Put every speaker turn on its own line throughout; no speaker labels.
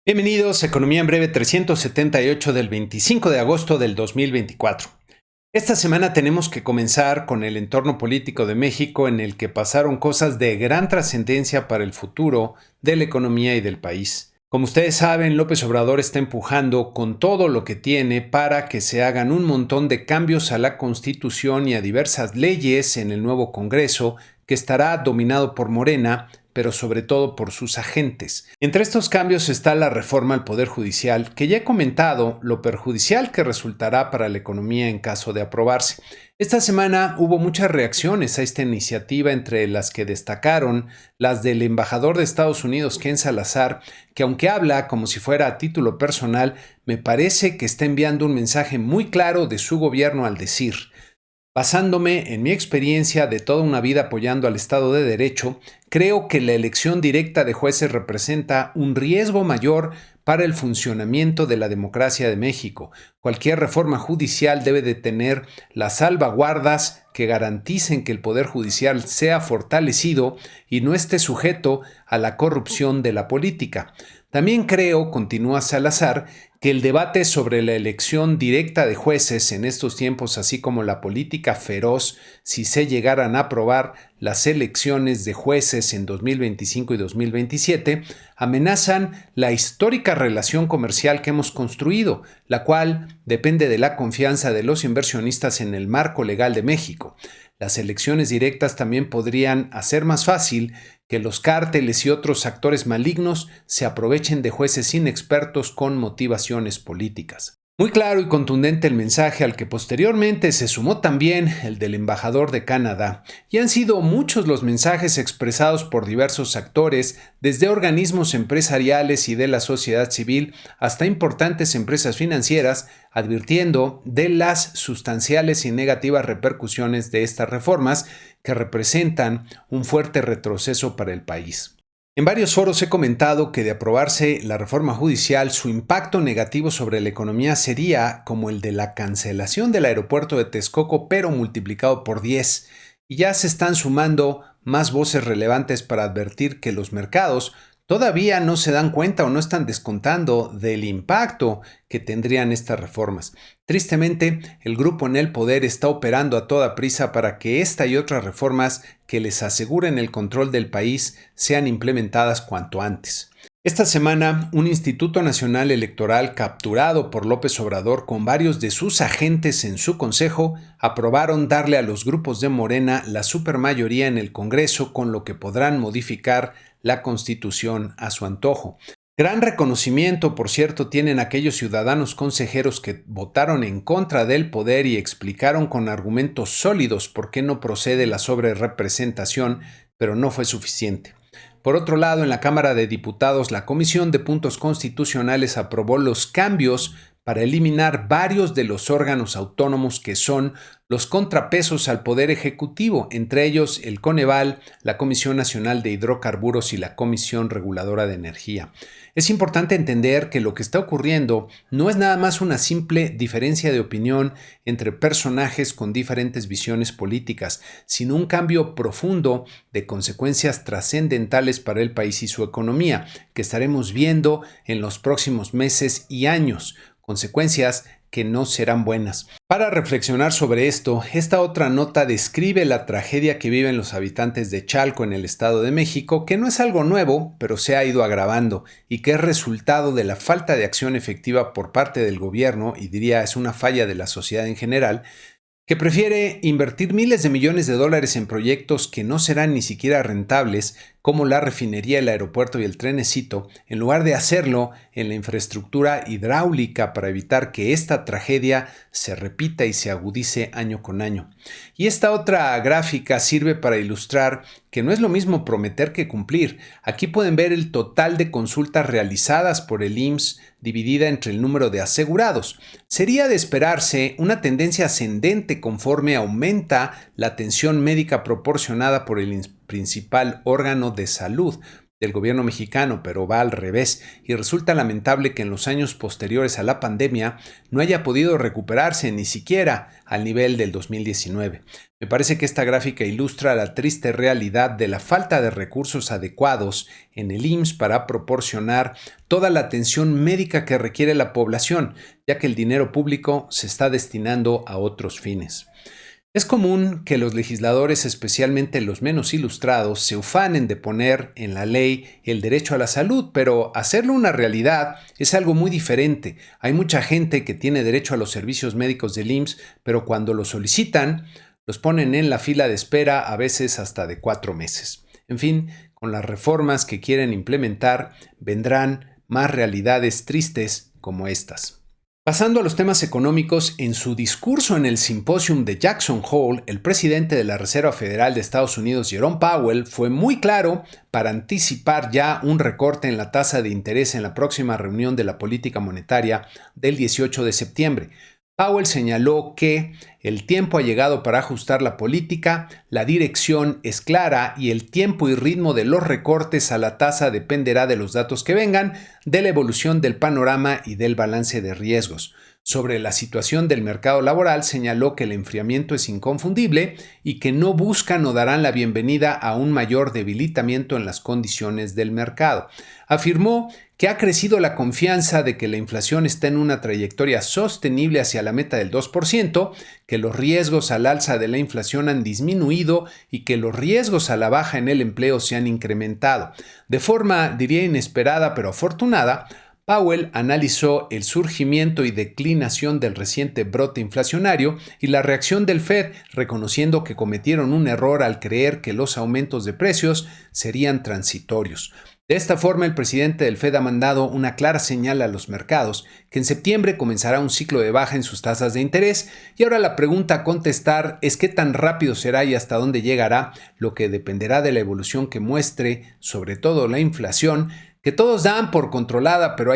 Bienvenidos a Economía en Breve 378 del 25 de agosto del 2024. Esta semana tenemos que comenzar con el entorno político de México en el que pasaron cosas de gran trascendencia para el futuro de la economía y del país. Como ustedes saben, López Obrador está empujando con todo lo que tiene para que se hagan un montón de cambios a la Constitución y a diversas leyes en el nuevo Congreso, que estará dominado por Morena, pero sobre todo por sus agentes. Entre estos cambios está la reforma al Poder Judicial, que ya he comentado lo perjudicial que resultará para la economía en caso de aprobarse. Esta semana hubo muchas reacciones a esta iniciativa, entre las que destacaron las del embajador de Estados Unidos, Ken Salazar, que aunque habla como si fuera a título personal, me parece que está enviando un mensaje muy claro de su gobierno al decir: basándome en mi experiencia de toda una vida apoyando al Estado de Derecho, creo que la elección directa de jueces representa un riesgo mayor para el funcionamiento de la democracia de México. Cualquier reforma judicial debe de tener las salvaguardas que garanticen que el Poder Judicial sea fortalecido y no esté sujeto a la corrupción de la política. También creo, continúa Salazar, que el debate sobre la elección directa de jueces en estos tiempos, así como la política feroz si se llegaran a aprobar las elecciones de jueces en 2025 y 2027, amenazan la histórica relación comercial que hemos construido, la cual depende de la confianza de los inversionistas en el marco legal de México. Las elecciones directas también podrían hacer más fácil que los cárteles y otros actores malignos se aprovechen de jueces inexpertos con motivaciones políticas. Muy claro y contundente el mensaje, al que posteriormente se sumó también el del embajador de Canadá, y han sido muchos los mensajes expresados por diversos actores, desde organismos empresariales y de la sociedad civil hasta importantes empresas financieras, advirtiendo de las sustanciales y negativas repercusiones de estas reformas, que representan un fuerte retroceso para el país. En varios foros he comentado que, de aprobarse la reforma judicial, su impacto negativo sobre la economía sería como el de la cancelación del aeropuerto de Texcoco, pero multiplicado por 10. Y ya se están sumando más voces relevantes para advertir que los mercados todavía no se dan cuenta o no están descontando del impacto que tendrían estas reformas. Tristemente, el grupo en el poder está operando a toda prisa para que esta y otras reformas que les aseguren el control del país sean implementadas cuanto antes. Esta semana, un Instituto Nacional Electoral capturado por López Obrador con varios de sus agentes en su consejo aprobaron darle a los grupos de Morena la supermayoría en el Congreso, con lo que podrán modificar la Constitución a su antojo. Gran reconocimiento, por cierto, tienen aquellos ciudadanos consejeros que votaron en contra del poder y explicaron con argumentos sólidos por qué no procede la sobrerepresentación, pero no fue suficiente. Por otro lado, en la Cámara de Diputados, la Comisión de Puntos Constitucionales aprobó los cambios para eliminar varios de los órganos autónomos que son los contrapesos al Poder Ejecutivo, entre ellos el Coneval, la Comisión Nacional de Hidrocarburos y la Comisión Reguladora de Energía. Es importante entender que lo que está ocurriendo no es nada más una simple diferencia de opinión entre personajes con diferentes visiones políticas, sino un cambio profundo de consecuencias trascendentales para el país y su economía, que estaremos viendo en los próximos meses y años. Consecuencias que no serán buenas. Para reflexionar sobre esto, esta otra nota describe la tragedia que viven los habitantes de Chalco en el Estado de México, que no es algo nuevo, pero se ha ido agravando y que es resultado de la falta de acción efectiva por parte del gobierno, y diría es una falla de la sociedad en general, que prefiere invertir miles de millones de dólares en proyectos que no serán ni siquiera rentables, como la refinería, el aeropuerto y el trenecito, en lugar de hacerlo en la infraestructura hidráulica para evitar que esta tragedia se repita y se agudice año con año. Y esta otra gráfica sirve para ilustrar que no es lo mismo prometer que cumplir. Aquí pueden ver el total de consultas realizadas por el IMSS dividida entre el número de asegurados. Sería de esperarse una tendencia ascendente conforme aumenta la atención médica proporcionada por el principal órgano de salud. del gobierno mexicano, pero va al revés, y resulta lamentable que en los años posteriores a la pandemia no haya podido recuperarse ni siquiera al nivel del 2019. Me parece que esta gráfica ilustra la triste realidad de la falta de recursos adecuados en el IMSS para proporcionar toda la atención médica que requiere la población, ya que el dinero público se está destinando a otros fines. Es común que los legisladores, especialmente los menos ilustrados, se ufanen de poner en la ley el derecho a la salud, pero hacerlo una realidad es algo muy diferente. Hay mucha gente que tiene derecho a los servicios médicos del IMSS, pero cuando lo solicitan, los ponen en la fila de espera a veces hasta de 4 meses. En fin, con las reformas que quieren implementar, vendrán más realidades tristes como estas. Pasando a los temas económicos, en su discurso en el simposium de Jackson Hole, el presidente de la Reserva Federal de Estados Unidos, Jerome Powell, fue muy claro para anticipar ya un recorte en la tasa de interés en la próxima reunión de la política monetaria del 18 de septiembre. Powell señaló que el tiempo ha llegado para ajustar la política, la dirección es clara y el tiempo y ritmo de los recortes a la tasa dependerá de los datos que vengan, de la evolución del panorama y del balance de riesgos. Sobre la situación del mercado laboral, señaló que el enfriamiento es inconfundible y que no buscan o darán la bienvenida a un mayor debilitamiento en las condiciones del mercado. Afirmó que ha crecido la confianza de que la inflación está en una trayectoria sostenible hacia la meta del 2%, que los riesgos al alza de la inflación han disminuido y que los riesgos a la baja en el empleo se han incrementado. De forma, diría, inesperada pero afortunada, Powell analizó el surgimiento y declinación del reciente brote inflacionario y la reacción del Fed, reconociendo que cometieron un error al creer que los aumentos de precios serían transitorios. De esta forma, el presidente del Fed ha mandado una clara señal a los mercados que en septiembre comenzará un ciclo de baja en sus tasas de interés y ahora la pregunta a contestar es qué tan rápido será y hasta dónde llegará, lo que dependerá de la evolución que muestre, sobre todo la inflación, que todos dan por controlada, pero no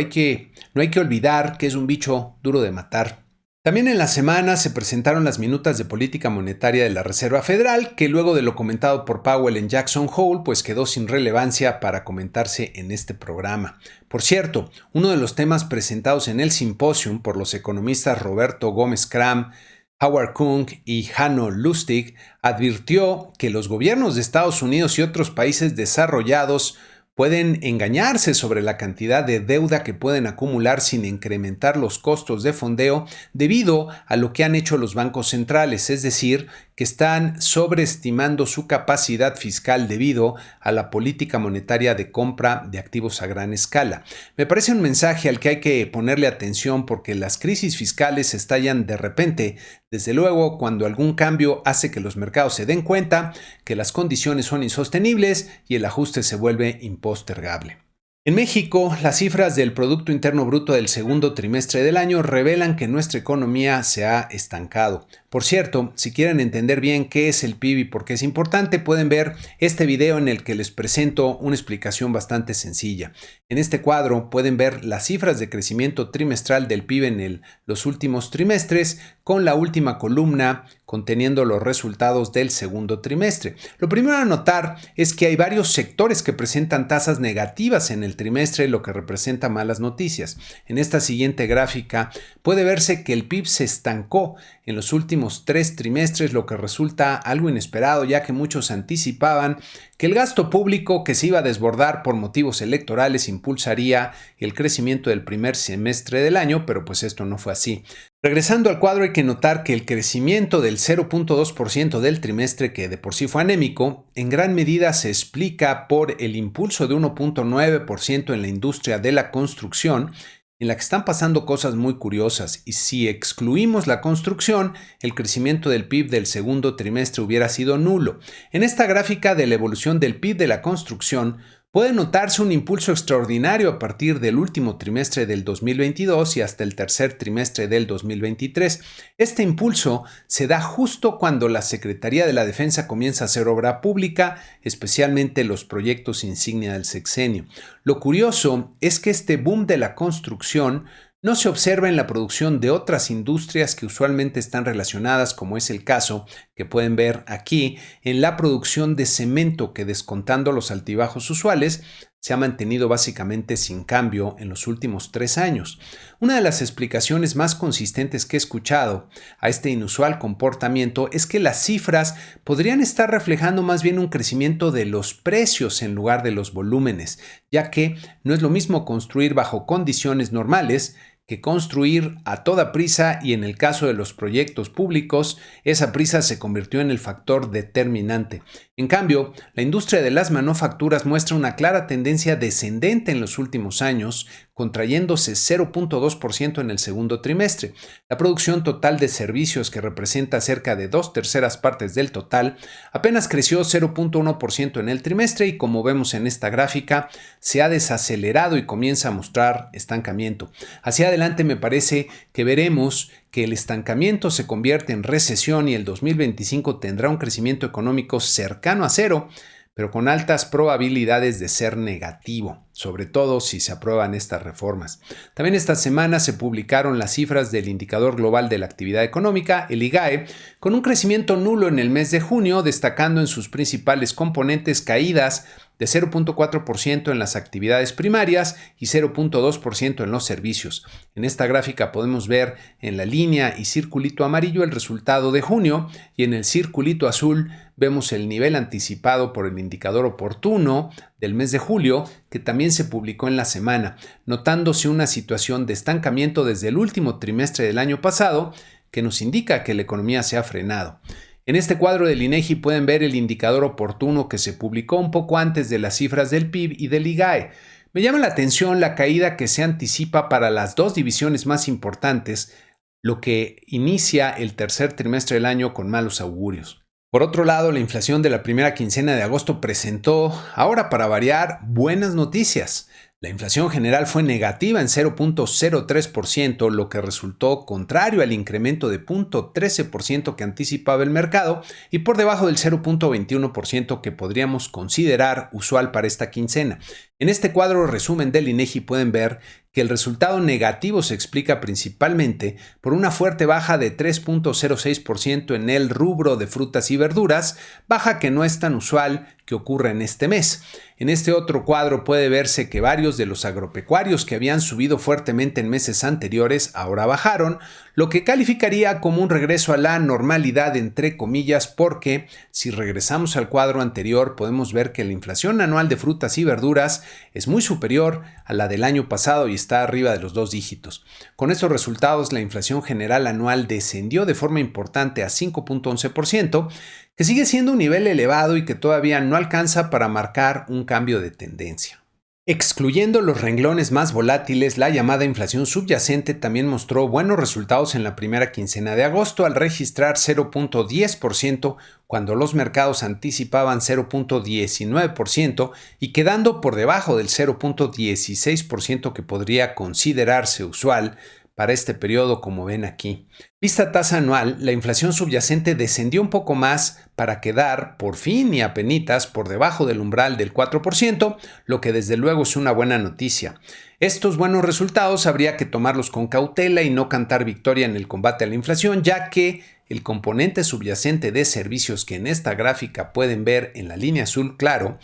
hay que olvidar que es un bicho duro de matar. También en la semana se presentaron las minutas de política monetaria de la Reserva Federal, que luego de lo comentado por Powell en Jackson Hole, pues quedó sin relevancia para comentarse en este programa. Por cierto, uno de los temas presentados en el simposium por los economistas Roberto Gómez Cram, Howard Kung y Hanno Lustig advirtió que los gobiernos de Estados Unidos y otros países desarrollados pueden engañarse sobre la cantidad de deuda que pueden acumular sin incrementar los costos de fondeo debido a lo que han hecho los bancos centrales, es decir, que están sobreestimando su capacidad fiscal debido a la política monetaria de compra de activos a gran escala. Me parece un mensaje al que hay que ponerle atención porque las crisis fiscales estallan de repente, desde luego cuando algún cambio hace que los mercados se den cuenta que las condiciones son insostenibles y el ajuste se vuelve impostergable. En México, las cifras del Producto Interno Bruto del segundo trimestre del año revelan que nuestra economía se ha estancado. Por cierto, si quieren entender bien qué es el PIB y por qué es importante, pueden ver este video en el que les presento una explicación bastante sencilla. En este cuadro pueden ver las cifras de crecimiento trimestral del PIB en los últimos trimestres, con la última columna conteniendo los resultados del segundo trimestre. Lo primero a notar es que hay varios sectores que presentan tasas negativas en el trimestre, lo que representa malas noticias. En esta siguiente gráfica puede verse que el PIB se estancó en los últimos 3 trimestres, lo que resulta algo inesperado, ya que muchos anticipaban que el gasto público que se iba a desbordar por motivos electorales impulsaría el crecimiento del primer semestre del año, pero pues esto no fue así. Regresando al cuadro, hay que notar que el crecimiento del 0.2% del trimestre, que de por sí fue anémico, en gran medida se explica por el impulso de 1.9% en la industria de la construcción, en la que están pasando cosas muy curiosas, y si excluimos la construcción, el crecimiento del PIB del segundo trimestre hubiera sido nulo. En esta gráfica de la evolución del PIB de la construcción, puede notarse un impulso extraordinario a partir del último trimestre del 2022 y hasta el tercer trimestre del 2023. Este impulso se da justo cuando la Secretaría de la Defensa comienza a hacer obra pública, especialmente los proyectos insignia del sexenio. Lo curioso es que este boom de la construcción no se observa en la producción de otras industrias que usualmente están relacionadas, como es el caso que pueden ver aquí en la producción de cemento, que descontando los altibajos usuales, se ha mantenido básicamente sin cambio en los últimos 3 años. Una de las explicaciones más consistentes que he escuchado a este inusual comportamiento es que las cifras podrían estar reflejando más bien un crecimiento de los precios en lugar de los volúmenes, ya que no es lo mismo construir bajo condiciones normales que construir a toda prisa, y en el caso de los proyectos públicos, esa prisa se convirtió en el factor determinante. En cambio, la industria de las manufacturas muestra una clara tendencia descendente en los últimos años, contrayéndose 0.2% en el segundo trimestre. La producción total de servicios, que representa cerca de 2/3 partes del total, apenas creció 0.1% en el trimestre y, como vemos en esta gráfica, se ha desacelerado y comienza a mostrar estancamiento. Hacia adelante me parece que veremos que el estancamiento se convierte en recesión y el 2025 tendrá un crecimiento económico cercano a cero, pero con altas probabilidades de ser negativo, sobre todo si se aprueban estas reformas. También esta semana se publicaron las cifras del Indicador Global de la Actividad Económica, el IGAE, con un crecimiento nulo en el mes de junio, destacando en sus principales componentes caídas de 0.4% en las actividades primarias y 0.2% en los servicios. En esta gráfica podemos ver en la línea y circulito amarillo el resultado de junio, y en el circulito azul vemos el nivel anticipado por el indicador oportuno del mes de julio, que también se publicó en la semana, notándose una situación de estancamiento desde el último trimestre del año pasado, que nos indica que la economía se ha frenado. En este cuadro del INEGI pueden ver el indicador oportuno que se publicó un poco antes de las cifras del PIB y del IGAE. Me llama la atención la caída que se anticipa para las dos divisiones más importantes, lo que inicia el tercer trimestre del año con malos augurios. Por otro lado, la inflación de la primera quincena de agosto presentó, ahora para variar, buenas noticias. La inflación general fue negativa en 0.03%, lo que resultó contrario al incremento de 0.13% que anticipaba el mercado y por debajo del 0.21% que podríamos considerar usual para esta quincena. En este cuadro resumen del INEGI pueden ver que el resultado negativo se explica principalmente por una fuerte baja de 3.06% en el rubro de frutas y verduras, baja que no es tan usual que ocurra en este mes. En este otro cuadro puede verse que varios de los agropecuarios que habían subido fuertemente en meses anteriores ahora bajaron, lo que calificaría como un regreso a la normalidad entre comillas, porque si regresamos al cuadro anterior podemos ver que la inflación anual de frutas y verduras es muy superior a la del año pasado y está arriba de los 2 dígitos. Con estos resultados, la inflación general anual descendió de forma importante a 5.11%, que sigue siendo un nivel elevado y que todavía no alcanza para marcar un cambio de tendencia. Excluyendo los renglones más volátiles, la llamada inflación subyacente también mostró buenos resultados en la primera quincena de agosto al registrar 0.10% cuando los mercados anticipaban 0.19% y quedando por debajo del 0.16% que podría considerarse usual para este periodo, como ven aquí. Vista tasa anual, la inflación subyacente descendió un poco más para quedar, por fin y apenitas, por debajo del umbral del 4%, lo que desde luego es una buena noticia. Estos buenos resultados habría que tomarlos con cautela y no cantar victoria en el combate a la inflación, ya que el componente subyacente de servicios que en esta gráfica pueden ver en la línea azul claro,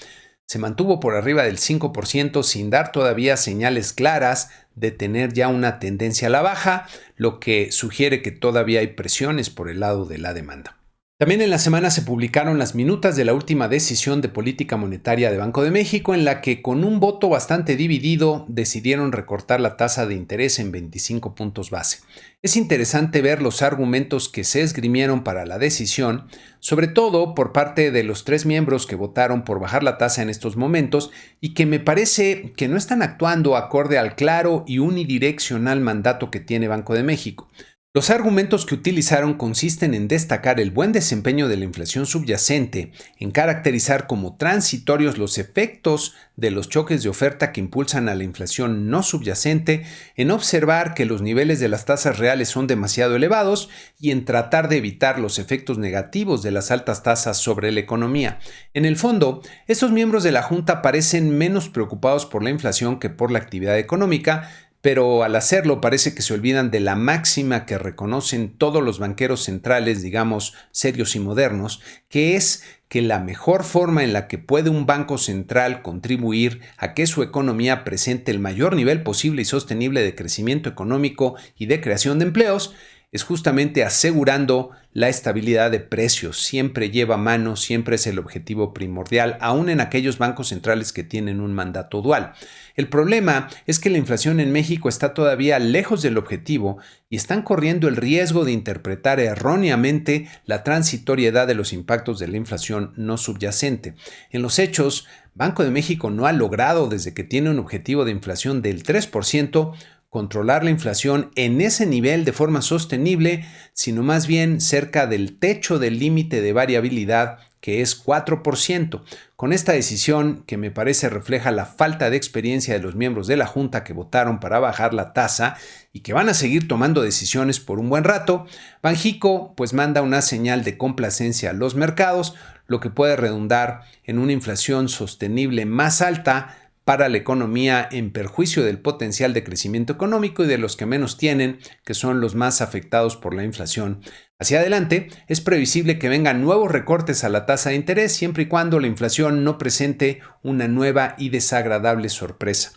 se mantuvo por arriba del 5% sin dar todavía señales claras de tener ya una tendencia a la baja, lo que sugiere que todavía hay presiones por el lado de la demanda. También en la semana se publicaron las minutas de la última decisión de política monetaria de Banco de México, en la que con un voto bastante dividido decidieron recortar la tasa de interés en 25 puntos base. Es interesante ver los argumentos que se esgrimieron para la decisión, sobre todo por parte de los 3 miembros que votaron por bajar la tasa en estos momentos y que me parece que no están actuando acorde al claro y unidireccional mandato que tiene Banco de México. Los argumentos que utilizaron consisten en destacar el buen desempeño de la inflación subyacente, en caracterizar como transitorios los efectos de los choques de oferta que impulsan a la inflación no subyacente, en observar que los niveles de las tasas reales son demasiado elevados y en tratar de evitar los efectos negativos de las altas tasas sobre la economía. En el fondo, estos miembros de la Junta parecen menos preocupados por la inflación que por la actividad económica, pero al hacerlo parece que se olvidan de la máxima que reconocen todos los banqueros centrales, digamos, serios y modernos, que es que la mejor forma en la que puede un banco central contribuir a que su economía presente el mayor nivel posible y sostenible de crecimiento económico y de creación de empleos es justamente asegurando la estabilidad de precios. Siempre lleva mano, siempre es el objetivo primordial, aún en aquellos bancos centrales que tienen un mandato dual. El problema es que la inflación en México está todavía lejos del objetivo y están corriendo el riesgo de interpretar erróneamente la transitoriedad de los impactos de la inflación no subyacente. En los hechos, Banco de México no ha logrado, desde que tiene un objetivo de inflación del 3%, controlar la inflación en ese nivel de forma sostenible, sino más bien cerca del techo del límite de variabilidad, que es 4%. Con esta decisión, que me parece refleja la falta de experiencia de los miembros de la Junta que votaron para bajar la tasa y que van a seguir tomando decisiones por un buen rato, Banxico pues manda una señal de complacencia a los mercados, lo que puede redundar en una inflación sostenible más alta para la economía, en perjuicio del potencial de crecimiento económico y de los que menos tienen, que son los más afectados por la inflación. Hacia adelante, es previsible que vengan nuevos recortes a la tasa de interés siempre y cuando la inflación no presente una nueva y desagradable sorpresa.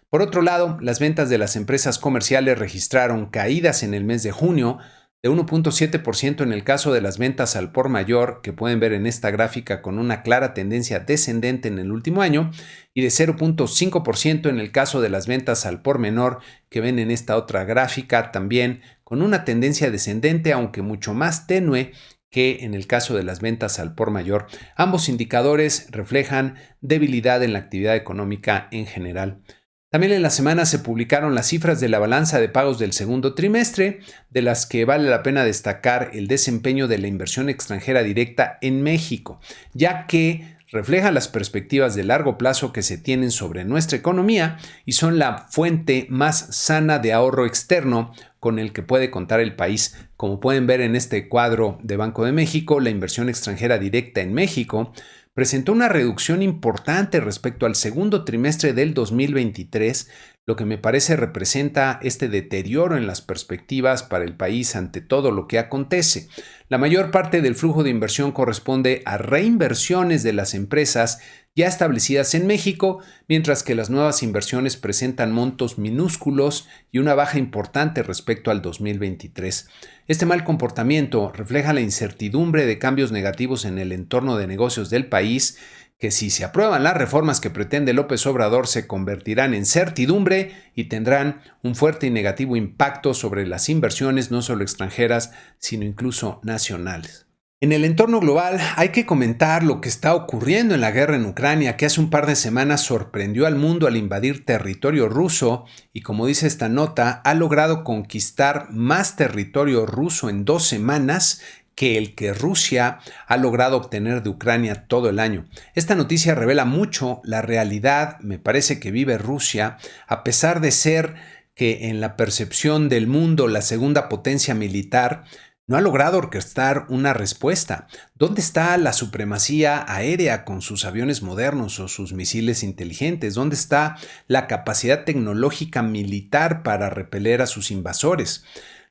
Por otro lado, las ventas de las empresas comerciales registraron caídas en el mes de junio, de 1.7% en el caso de las ventas al por mayor, que pueden ver en esta gráfica con una clara tendencia descendente en el último año, y de 0.5% en el caso de las ventas al por menor, que ven en esta otra gráfica también con una tendencia descendente, aunque mucho más tenue que en el caso de las ventas al por mayor. Ambos indicadores reflejan debilidad en la actividad económica en general. También en la semana se publicaron las cifras de la balanza de pagos del segundo trimestre, de las que vale la pena destacar el desempeño de la inversión extranjera directa en México, ya que refleja las perspectivas de largo plazo que se tienen sobre nuestra economía y son la fuente más sana de ahorro externo con el que puede contar el país. Como pueden ver en este cuadro de Banco de México, la inversión extranjera directa en México presentó una reducción importante respecto al segundo trimestre del 2023, lo que me parece representa este deterioro en las perspectivas para el país ante todo lo que acontece. La mayor parte del flujo de inversión corresponde a reinversiones de las empresas ya establecidas en México, mientras que las nuevas inversiones presentan montos minúsculos y una baja importante respecto al 2023. Este mal comportamiento refleja la incertidumbre de cambios negativos en el entorno de negocios del país, que si se aprueban las reformas que pretende López Obrador se convertirán en certidumbre y tendrán un fuerte y negativo impacto sobre las inversiones no solo extranjeras, sino incluso nacionales. En el entorno global hay que comentar lo que está ocurriendo en la guerra en Ucrania, que hace un par de semanas sorprendió al mundo al invadir territorio ruso y, como dice esta nota, ha logrado conquistar más territorio ruso en 2 semanas que el que Rusia ha logrado obtener de Ucrania todo el año. Esta noticia revela mucho la realidad, me parece, que vive Rusia, a pesar de ser que en la percepción del mundo la segunda potencia militar, no ha logrado orquestar una respuesta. ¿Dónde está la supremacía aérea con sus aviones modernos o sus misiles inteligentes? ¿Dónde está la capacidad tecnológica militar para repeler a sus invasores?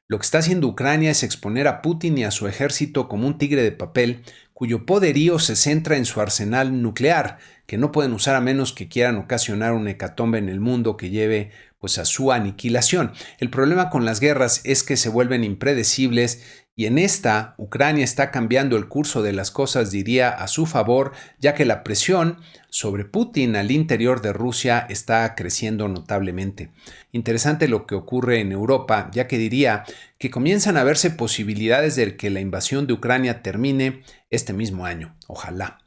Lo que está haciendo Ucrania es exponer a Putin y a su ejército como un tigre de papel, cuyo poderío se centra en su arsenal nuclear, que no pueden usar a menos que quieran ocasionar una hecatombe en el mundo que lleve a su aniquilación. El problema con las guerras es que se vuelven impredecibles y en esta, Ucrania está cambiando el curso de las cosas, diría, a su favor, ya que la presión sobre Putin al interior de Rusia está creciendo notablemente. Interesante lo que ocurre en Europa, ya que diría que comienzan a verse posibilidades de que la invasión de Ucrania termine este mismo año. Ojalá.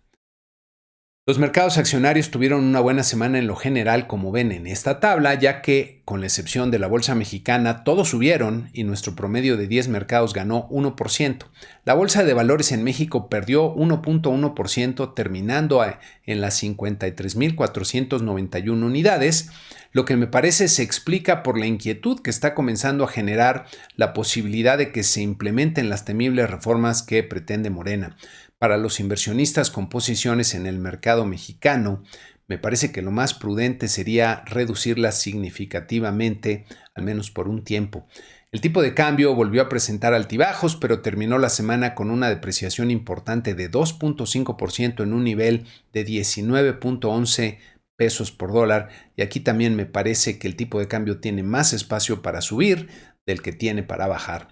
Los mercados accionarios tuvieron una buena semana en lo general, como ven en esta tabla, ya que, con la excepción de la bolsa mexicana, todos subieron y nuestro promedio de 10 mercados ganó 1%. La bolsa de valores en México perdió 1.1%, terminando en las 53.491 unidades, lo que me parece se explica por la inquietud que está comenzando a generar la posibilidad de que se implementen las temibles reformas que pretende Morena. Para los inversionistas con posiciones en el mercado mexicano, me parece que lo más prudente sería reducirlas significativamente, al menos por un tiempo. El tipo de cambio volvió a presentar altibajos, pero terminó la semana con una depreciación importante de 2.5% en un nivel de 19.11 pesos por dólar, y aquí también me parece que el tipo de cambio tiene más espacio para subir del que tiene para bajar.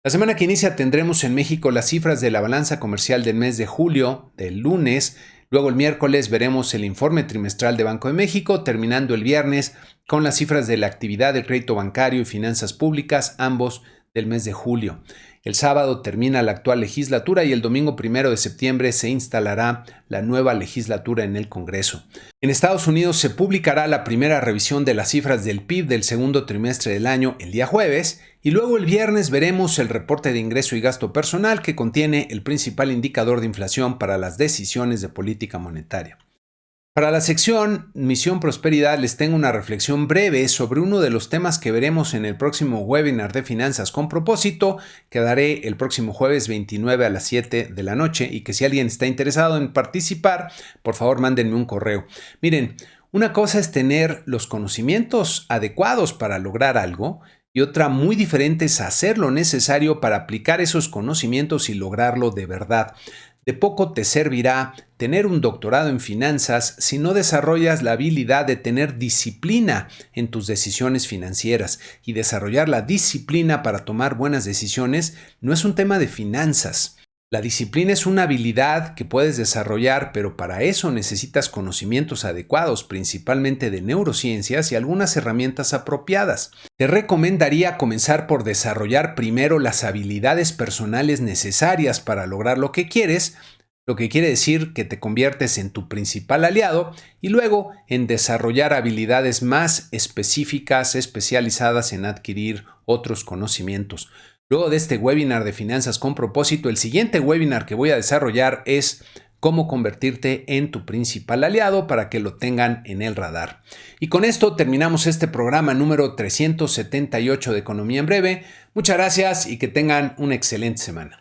La semana que inicia tendremos en México las cifras de la balanza comercial del mes de julio, del lunes. Luego el miércoles veremos el informe trimestral de Banco de México, terminando el viernes con las cifras de la actividad del crédito bancario y finanzas públicas, ambos del mes de julio. El sábado termina la actual legislatura y el domingo 1 de septiembre se instalará la nueva legislatura en el Congreso. En Estados Unidos se publicará la primera revisión de las cifras del PIB del segundo trimestre del año el día jueves, y luego el viernes veremos el reporte de ingreso y gasto personal que contiene el principal indicador de inflación para las decisiones de política monetaria. Para la sección Misión Prosperidad les tengo una reflexión breve sobre uno de los temas que veremos en el próximo webinar de Finanzas con Propósito, que daré el próximo jueves 29 a las 7 de la noche, y que si alguien está interesado en participar, por favor mándenme un correo. Miren, una cosa es tener los conocimientos adecuados para lograr algo, y otra muy diferente es hacer lo necesario para aplicar esos conocimientos y lograrlo de verdad. De poco te servirá tener un doctorado en finanzas si no desarrollas la habilidad de tener disciplina en tus decisiones financieras. Y desarrollar la disciplina para tomar buenas decisiones no es un tema de finanzas. La disciplina es una habilidad que puedes desarrollar, pero para eso necesitas conocimientos adecuados, principalmente de neurociencias y algunas herramientas apropiadas. Te recomendaría comenzar por desarrollar primero las habilidades personales necesarias para lograr lo que quieres, lo que quiere decir que te conviertes en tu principal aliado, y luego en desarrollar habilidades más específicas, especializadas en adquirir otros conocimientos. Luego de este webinar de Finanzas con Propósito, el siguiente webinar que voy a desarrollar es cómo convertirte en tu principal aliado, para que lo tengan en el radar. Y con esto terminamos este programa número 378 de Economía en Breve. Muchas gracias y que tengan una excelente semana.